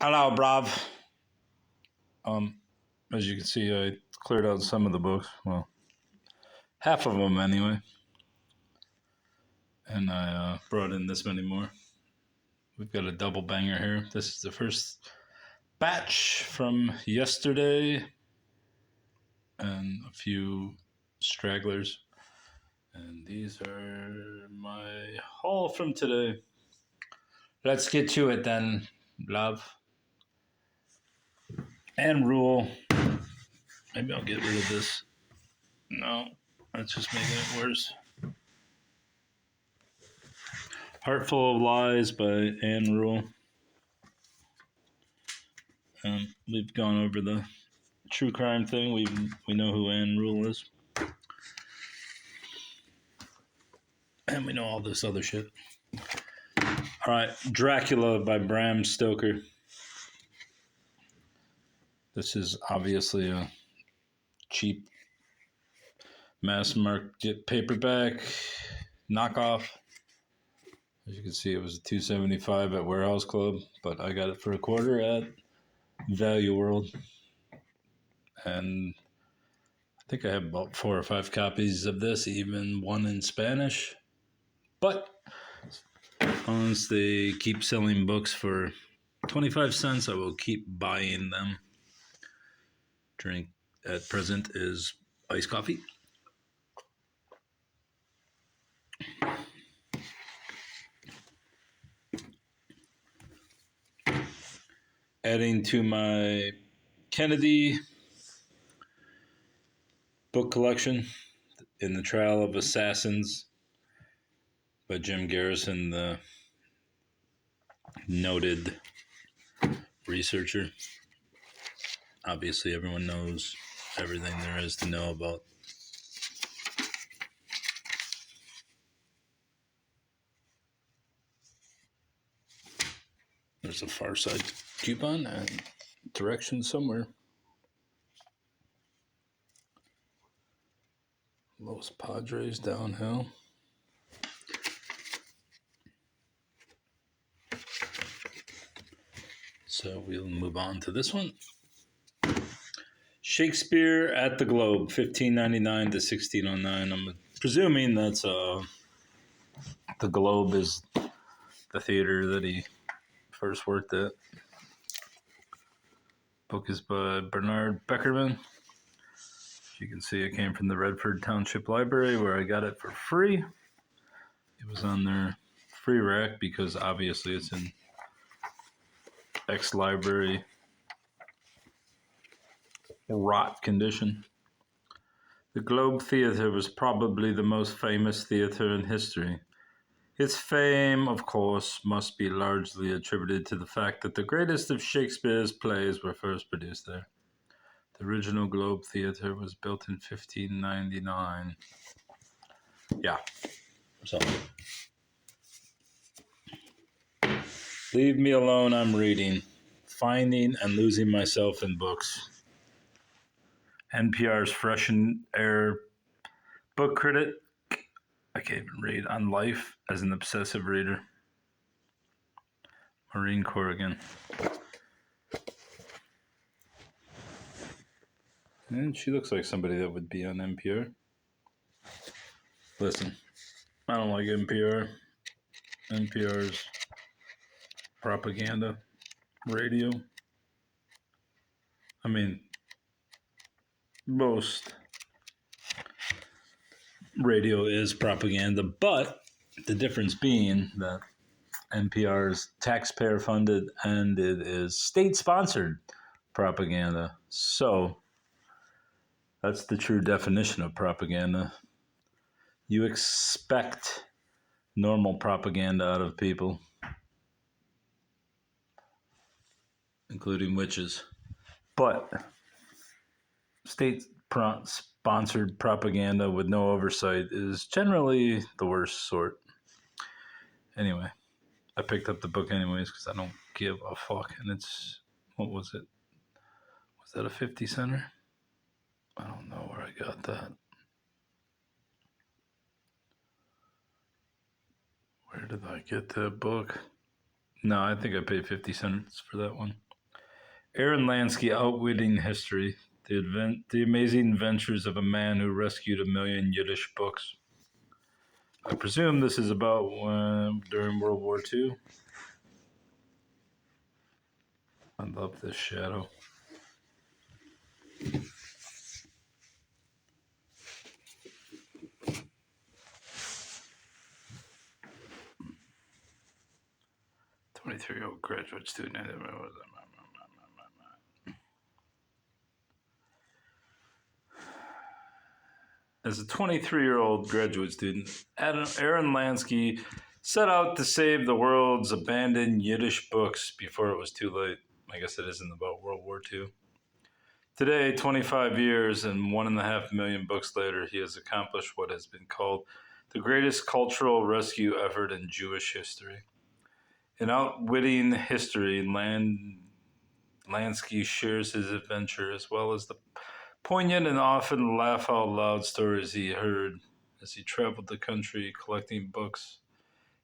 Hello, Brav. As you can see, I cleared out some of the books. Well, half of them anyway. And I brought in this many more. We've got a double banger here. This is the first batch from yesterday and a few stragglers. And these are my haul from today. Let's get to it then, love. And rule. Maybe I'll get rid of this. No, that's just making it worse. Heartful of Lies by Anne Rule. We've gone over the true crime thing. We know who Anne Rule is. And we know all this other shit. All right, Dracula by Bram Stoker. This is obviously a cheap mass market paperback knockoff. As you can see, it was $2.75 at Warehouse Club, but I got it for $0.25 at Value World. And I think I have about 4 or 5 copies of this, even one in Spanish. But once they keep selling books for 25 cents, I will keep buying them. Drink at present is iced coffee. Adding to my Kennedy book collection, In the Trial of Assassins by Jim Garrison, the noted researcher. Obviously, everyone knows everything there is to know about. There's a Far Side coupon and directions somewhere. Los Padres downhill. So we'll move on to this one. Shakespeare at the Globe, 1599 to 1609. I'm presuming that's the Globe is the theater that he first worked at. Book is by Bernard Beckerman. You can see it came from the Redford Township Library where I got it for free. It was on their free rack because obviously it's in ex-library rot condition. The Globe Theatre was probably the most famous theatre in history. Its fame, of course, must be largely attributed to the fact that the greatest of Shakespeare's plays were first produced there. The original Globe Theatre was built in 1599. Yeah. So. Leave me alone, I'm reading. Finding and losing myself in books. NPR's Fresh and Air book critic. I can't even read. On life as an obsessive reader. Marine Corps again. And she looks like somebody that would be on NPR. Listen, I don't like NPR. NPR's propaganda radio. I mean, most radio is propaganda, but the difference being that NPR is taxpayer funded and it is state sponsored propaganda. So that's the true definition of propaganda. You expect normal propaganda out of people, including witches. But state-sponsored propaganda with no oversight is generally the worst sort. Anyway, I picked up the book anyways because I don't give a fuck. And it's, what was it? Was that a 50 center? I don't know where I got that. Where did I get that book? No, I think I paid 50 cents for that one. Aaron Lansky, Outwitting History. The amazing adventures of a man who rescued a million Yiddish books. I presume this is about during World War II. I love this shadow. "23-year-old graduate student." As a 23-year-old graduate student, Aaron Lansky set out to save the world's abandoned Yiddish books before it was too late. I guess it isn't about World War II. Today, 25 years and 1.5 million books later, he has accomplished what has been called the greatest cultural rescue effort in Jewish history. In Outwitting History, Lansky shares his adventure as well as the poignant and often laugh out loud stories he heard as he traveled the country collecting books,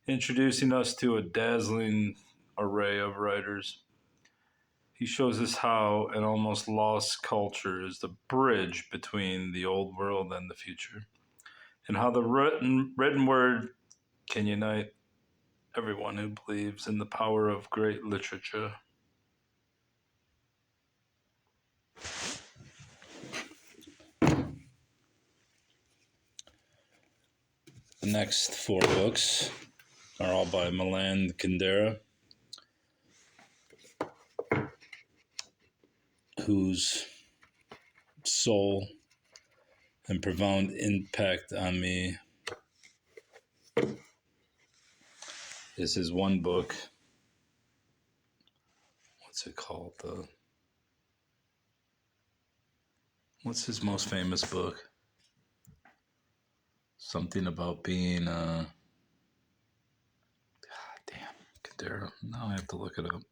introducing us to a dazzling array of writers. He shows us how an almost lost culture is the bridge between the old world and the future, and how the written word can unite everyone who believes in the power of great literature. The next 4 books are all by Milan Kundera, whose soul and profound impact on me is his one book. What's it called? What's his most famous book? Something about being damn, Kundera. Now I have to look it up.